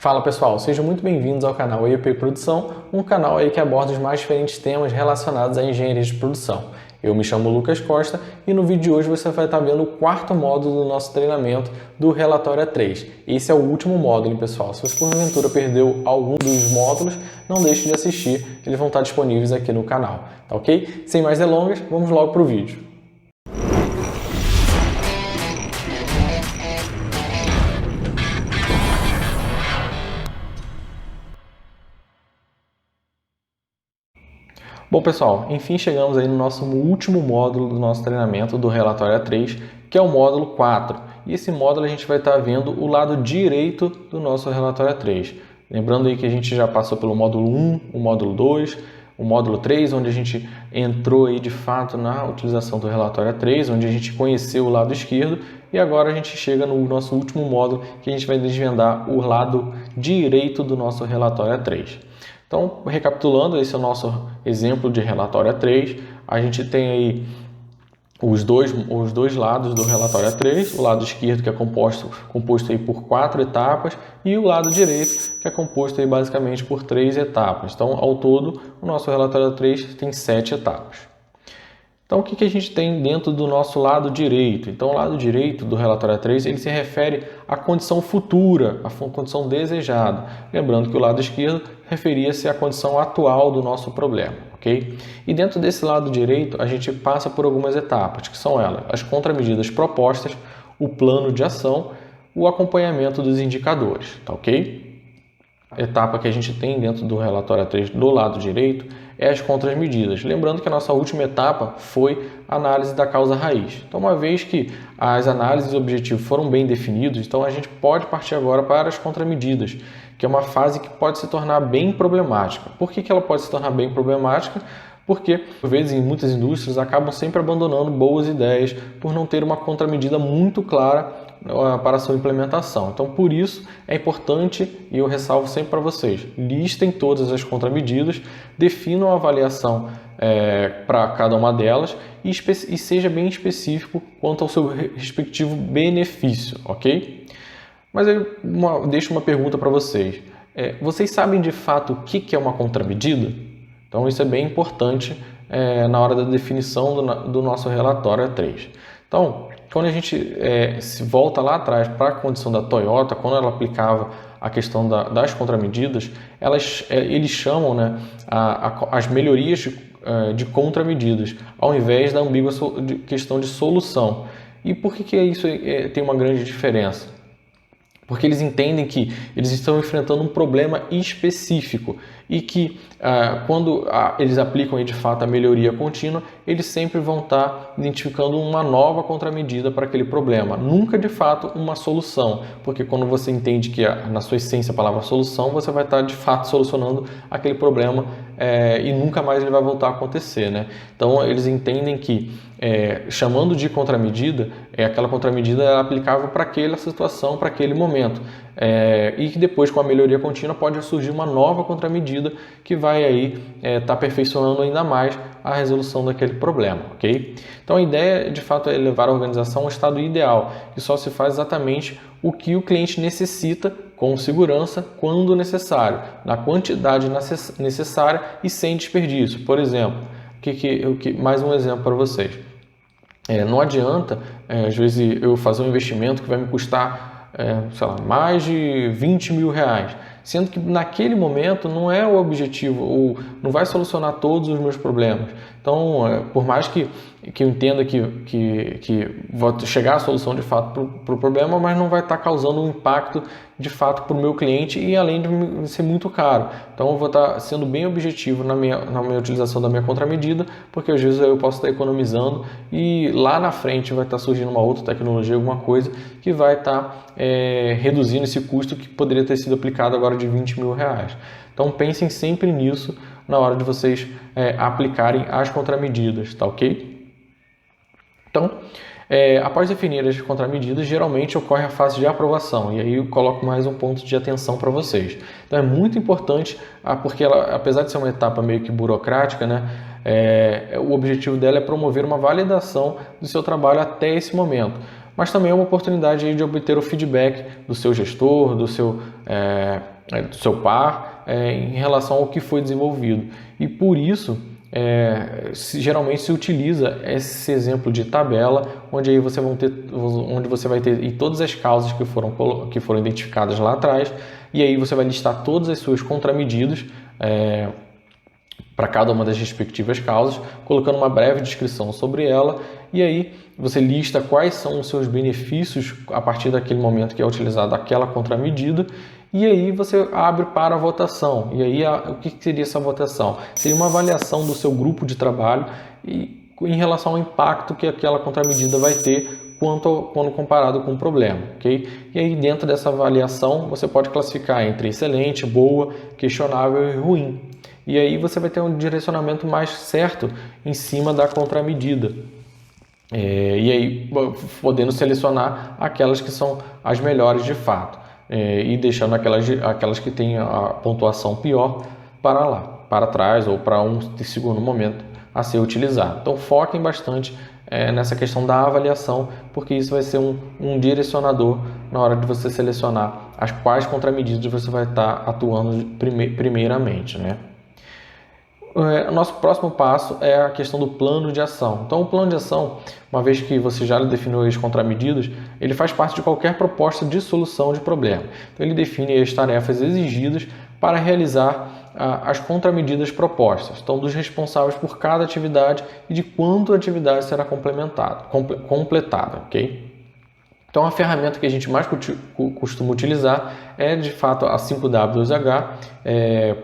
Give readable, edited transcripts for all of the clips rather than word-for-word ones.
Fala pessoal, sejam muito bem-vindos ao canal EUP Produção, um canal aí que aborda os mais diferentes temas relacionados à engenharia de produção. Eu me chamo Lucas Costa e no vídeo de hoje você vai estar vendo o quarto módulo do nosso treinamento do Relatório A3. Esse é o último módulo, hein, pessoal. Se você porventura perdeu algum dos módulos, não deixe de assistir, eles vão estar disponíveis aqui no canal, tá ok? Sem mais delongas, vamos logo para o vídeo. Bom pessoal, enfim chegamos aí no nosso último módulo do nosso treinamento do Relatório A3, que é o módulo 4. E esse módulo a gente vai estar vendo o lado direito do nosso Relatório A3. Lembrando aí que a gente já passou pelo módulo 1, o módulo 2, o módulo 3, onde a gente entrou aí de fato na utilização do Relatório A3, onde a gente conheceu o lado esquerdo, e agora a gente chega no nosso último módulo, que a gente vai desvendar o lado direito do nosso Relatório A3. Então, recapitulando, esse é o nosso exemplo de relatório A3. A gente tem aí os dois lados do relatório A3, o lado esquerdo que é composto aí por 4 etapas e o lado direito que é composto aí basicamente por 3 etapas. Então, ao todo, o nosso relatório A3 tem 7 etapas. Então, o que a gente tem dentro do nosso lado direito? Então, o lado direito do relatório A3 ele se refere à condição futura, à condição desejada. Lembrando que o lado esquerdo referia-se à condição atual do nosso problema, ok? E dentro desse lado direito, a gente passa por algumas etapas, que são elas: as contramedidas propostas, o plano de ação, o acompanhamento dos indicadores, tá ok? A etapa que a gente tem dentro do relatório A3 do lado direito é as contramedidas. Lembrando que a nossa última etapa foi a análise da causa raiz. Então, uma vez que as análises e objetivos foram bem definidos, então a gente pode partir agora para as contramedidas, que é uma fase que pode se tornar bem problemática. Por que ela pode se tornar bem problemática? Porque, por vezes, em muitas indústrias, acabam sempre abandonando boas ideias por não ter uma contramedida muito clara para a sua implementação. Então, por isso, é importante, e eu ressalvo sempre para vocês, listem todas as contramedidas, definam a avaliação para cada uma delas e seja bem específico quanto ao seu respectivo benefício, ok? Mas eu deixo uma pergunta para vocês. Vocês sabem de fato o que é uma contramedida? Então, isso é bem importante na hora da definição do nosso relatório A3. Então, quando a gente se volta lá atrás para a condição da Toyota, quando ela aplicava a questão das contramedidas, eles chamam, né, as melhorias de contramedidas, ao invés da ambígua questão de solução. E por que isso tem uma grande diferença? Porque eles entendem que eles estão enfrentando um problema específico e que quando eles aplicam aí, de fato a melhoria contínua, eles sempre vão estar identificando uma nova contramedida para aquele problema, nunca de fato uma solução, porque quando você entende que na sua essência a palavra solução, você vai estar de fato solucionando aquele problema e nunca mais ele vai voltar a acontecer, né? Então eles entendem que chamando de contramedida, aquela contramedida é aplicável para aquela situação, para aquele momento, e que depois com a melhoria contínua pode surgir uma nova contramedida que vai aí estar aperfeiçoando ainda mais a resolução daquele problema, ok? Então a ideia de fato é levar a organização ao estado ideal, que só se faz exatamente o que o cliente necessita com segurança quando necessário, na quantidade necessária e sem desperdício. Por exemplo, mais um exemplo para vocês. Não adianta, às vezes, eu fazer um investimento que vai me custar, sei lá, mais de 20 mil reais, sendo que naquele momento não é o objetivo, ou não vai solucionar todos os meus problemas. Então, por mais que eu entenda que vou chegar à solução de fato para o problema, mas não vai estar causando um impacto de fato para o meu cliente e além de ser muito caro. Então, eu vou estar sendo bem objetivo na minha utilização da minha contramedida, porque às vezes eu posso estar economizando e lá na frente vai estar surgindo uma outra tecnologia, alguma coisa que vai estar reduzindo esse custo que poderia ter sido aplicado agora de 20 mil reais. Então, pensem sempre nisso na hora de vocês aplicarem as contramedidas, tá ok? Então, após definir as contramedidas, geralmente ocorre a fase de aprovação, e aí eu coloco mais um ponto de atenção para vocês. Então, é muito importante, porque ela, apesar de ser uma etapa meio que burocrática, né, o objetivo dela é promover uma validação do seu trabalho até esse momento. mas também é uma oportunidade aí de obter o feedback do seu gestor, do seu par, em relação ao que foi desenvolvido. E por isso, geralmente se utiliza esse exemplo de tabela, onde aí você vai ter todas as causas que foram identificadas lá atrás, e aí você vai listar todas as suas contramedidas para cada uma das respectivas causas, colocando uma breve descrição sobre ela, e aí você lista quais são os seus benefícios a partir daquele momento que é utilizada aquela contramedida, e aí você abre para a votação. E aí o que seria essa votação? Seria uma avaliação do seu grupo de trabalho em relação ao impacto que aquela contramedida vai ter quando comparado com o problema, ok? E aí dentro dessa avaliação você pode classificar entre excelente, boa, questionável e ruim. E aí você vai ter um direcionamento mais certo em cima da contramedida. E aí podendo selecionar aquelas que são as melhores de fato. E deixando aquelas que têm a pontuação pior para trás ou para um segundo momento a ser utilizado. Então foquem bastante nessa questão da avaliação, porque isso vai ser um direcionador na hora de você selecionar quais contramedidas você vai estar atuando primeiramente, né? O nosso próximo passo é a questão do plano de ação. Então, o plano de ação, uma vez que você já definiu as contramedidas, ele faz parte de qualquer proposta de solução de problema. Então, ele define as tarefas exigidas para realizar as contramedidas propostas. Então, dos responsáveis por cada atividade e de quanto a atividade será completada, ok? Então, a ferramenta que a gente mais costuma utilizar é, de fato, a 5W2H.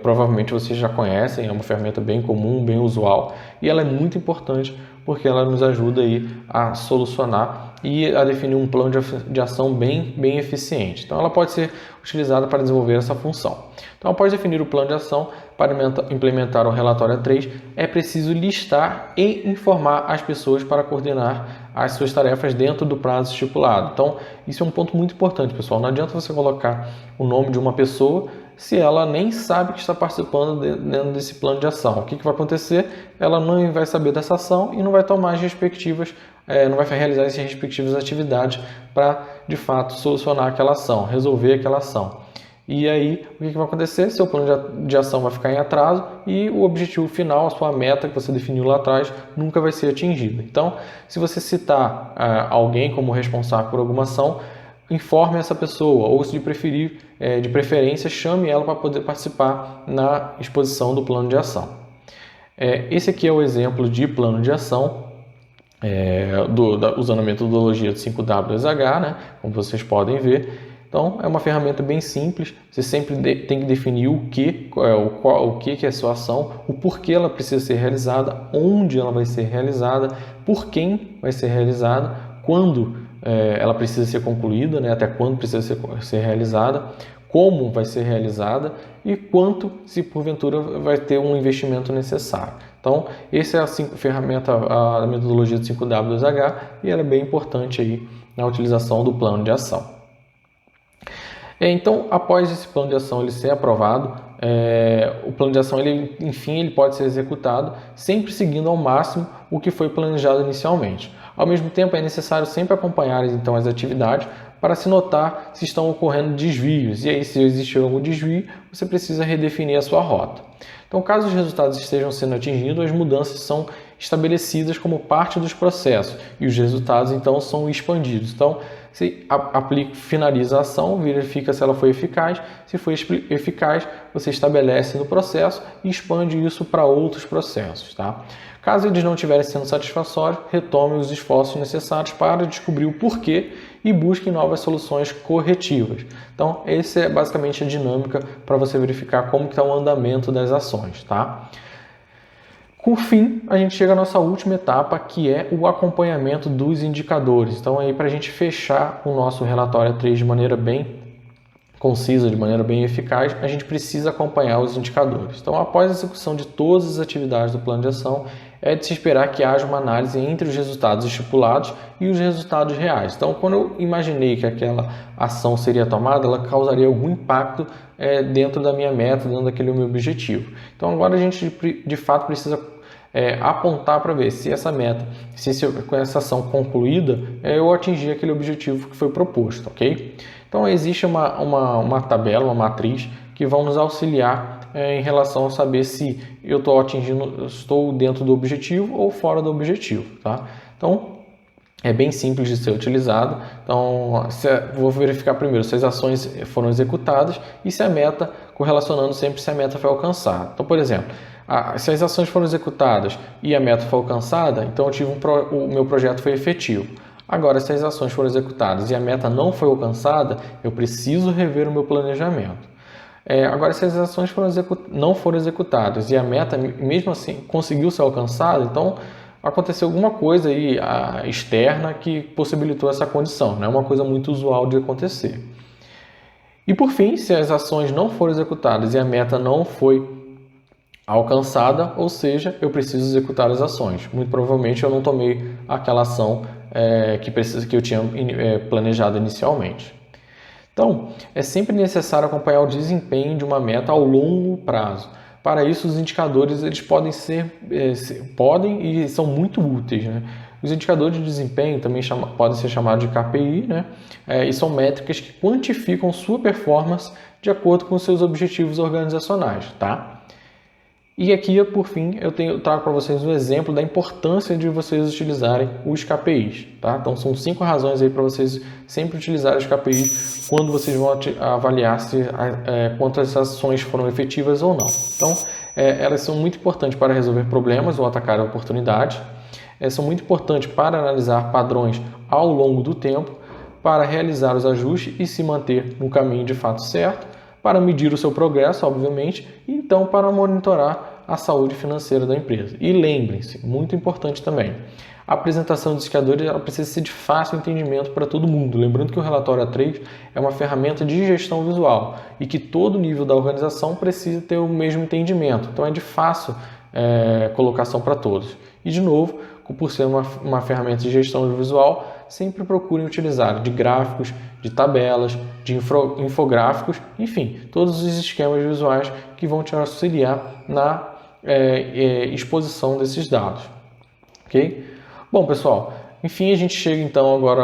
Provavelmente vocês já conhecem, é uma ferramenta bem comum, bem usual, e ela é muito importante porque ela nos ajuda aí a solucionar e a definir um plano de ação bem eficiente. Então, ela pode ser utilizada para desenvolver essa função. Então, após definir o plano de ação, para implementar o relatório A3, é preciso listar e informar as pessoas para coordenar as suas tarefas dentro do prazo estipulado. Então, isso é um ponto muito importante, pessoal. Não adianta você colocar o nome de uma pessoa se ela nem sabe que está participando dentro desse plano de ação. O que vai acontecer? Ela não vai saber dessa ação e não vai tomar as respectivas, não vai realizar as respectivas atividades para, de fato, solucionar aquela ação, resolver aquela ação. E aí, o que vai acontecer? Seu plano de ação vai ficar em atraso e o objetivo final, a sua meta que você definiu lá atrás, nunca vai ser atingida. Então, se você citar alguém como responsável por alguma ação, informe essa pessoa, ou se de preferência, chame ela para poder participar na exposição do plano de ação. Esse aqui é o exemplo de plano de ação, usando a metodologia de 5W2H, né? Como vocês podem ver. Então, é uma ferramenta bem simples, você sempre tem que definir o que é a sua ação, o porquê ela precisa ser realizada, onde ela vai ser realizada, por quem vai ser realizada, quando ela precisa ser concluída, né, até quando precisa ser realizada, como vai ser realizada e quanto, se porventura, vai ter um investimento necessário. Então, essa é a ferramenta, a metodologia de 5W2H, e ela é bem importante aí na utilização do plano de ação. Então, após esse plano de ação ele ser aprovado, o plano de ação ele pode ser executado sempre seguindo ao máximo o que foi planejado inicialmente. Ao mesmo tempo, é necessário sempre acompanhar então as atividades para se notar se estão ocorrendo desvios. E aí, se existe algum desvio, você precisa redefinir a sua rota. Então, caso os resultados estejam sendo atingidos, as mudanças são estabelecidas como parte dos processos e os resultados então são expandidos. Então, se finaliza a ação, verifica se ela foi eficaz. Se foi eficaz, você estabelece no processo e expande isso para outros processos, tá? Caso eles não estiverem sendo satisfatórios, retome os esforços necessários para descobrir o porquê e busque novas soluções corretivas. Então, essa é basicamente a dinâmica para você verificar como está o andamento das ações, tá? Por fim, a gente chega à nossa última etapa, que é o acompanhamento dos indicadores. Então, aí para a gente fechar o nosso relatório A3 de maneira bem concisa, de maneira bem eficaz, a gente precisa acompanhar os indicadores. Então, após a execução de todas as atividades do plano de ação, é de se esperar que haja uma análise entre os resultados estipulados e os resultados reais. Então, quando eu imaginei que aquela ação seria tomada, ela causaria algum impacto dentro da minha meta, dentro daquele meu objetivo. Então, agora a gente de fato precisa apontar para ver se essa meta, com essa ação concluída, eu atingi aquele objetivo que foi proposto, ok? Então existe uma tabela, uma matriz que vão nos auxiliar em relação a saber se eu estou dentro do objetivo ou fora do objetivo, tá? Então é bem simples de ser utilizado. Então vou verificar primeiro se as ações foram executadas e se a meta, correlacionando sempre se a meta foi alcançada. Então, por exemplo, se as ações foram executadas e a meta foi alcançada, então o meu projeto foi efetivo. Agora, se as ações foram executadas e a meta não foi alcançada, eu preciso rever o meu planejamento. Agora, se as ações não foram executadas e a meta, mesmo assim, conseguiu ser alcançada, então aconteceu alguma coisa aí externa que possibilitou essa condição. Não é uma coisa muito usual de acontecer. E por fim, se as ações não foram executadas e a meta não foi alcançada, ou seja, eu preciso executar as ações. Muito provavelmente eu não tomei aquela ação que eu tinha planejado inicialmente. Então, é sempre necessário acompanhar o desempenho de uma meta ao longo prazo. Para isso, os indicadores eles podem e são muito úteis, né? Os indicadores de desempenho também podem ser chamados de KPI, né? E são métricas que quantificam sua performance de acordo com seus objetivos organizacionais, tá? E aqui, por fim, eu trago para vocês um exemplo da importância de vocês utilizarem os KPIs, tá? Então, são 5 razões aí para vocês sempre utilizarem os KPIs quando vocês vão avaliar quantas ações foram efetivas ou não. Então, elas são muito importantes para resolver problemas ou atacar oportunidades, são muito importantes para analisar padrões ao longo do tempo, para realizar os ajustes e se manter no caminho de fato certo, para medir o seu progresso, obviamente, e então para monitorar a saúde financeira da empresa. E lembrem-se, muito importante também, a apresentação dos indicadores precisa ser de fácil entendimento para todo mundo. Lembrando que o relatório A3 é uma ferramenta de gestão visual e que todo nível da organização precisa ter o mesmo entendimento. Então é de fácil colocação para todos. E de novo, por ser uma ferramenta de gestão visual, sempre procurem utilizar de gráficos, de tabelas, de infográficos, enfim, todos os esquemas visuais que vão te auxiliar na exposição desses dados, ok? Bom, pessoal, enfim, a gente chega então agora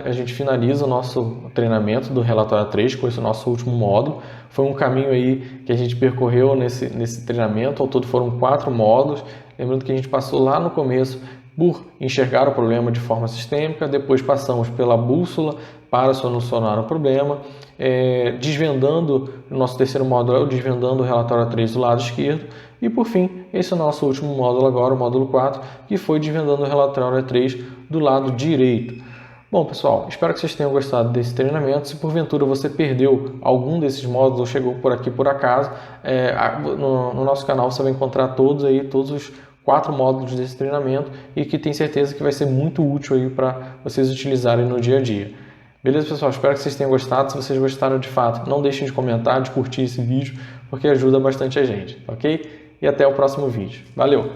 a gente finaliza o nosso treinamento do relatório A3 com esse nosso último módulo. Foi um caminho aí que a gente percorreu nesse treinamento, ao todo foram 4 módulos. Lembrando que a gente passou lá no começo por enxergar o problema de forma sistêmica, depois passamos pela bússola para solucionar o problema, desvendando, o nosso terceiro módulo é o desvendando o relatório A3 do lado esquerdo, e por fim, esse é o nosso último módulo agora, o módulo 4, que foi desvendando o relatório A3 do lado direito. Bom, pessoal, espero que vocês tenham gostado desse treinamento. Se porventura você perdeu algum desses módulos ou chegou por aqui por acaso, no nosso canal você vai encontrar todos os 4 módulos desse treinamento e que tem certeza que vai ser muito útil aí para vocês utilizarem no dia a dia. Beleza, pessoal? Espero que vocês tenham gostado. Se vocês gostaram de fato, não deixem de comentar, de curtir esse vídeo, porque ajuda bastante a gente, ok? E até o próximo vídeo. Valeu!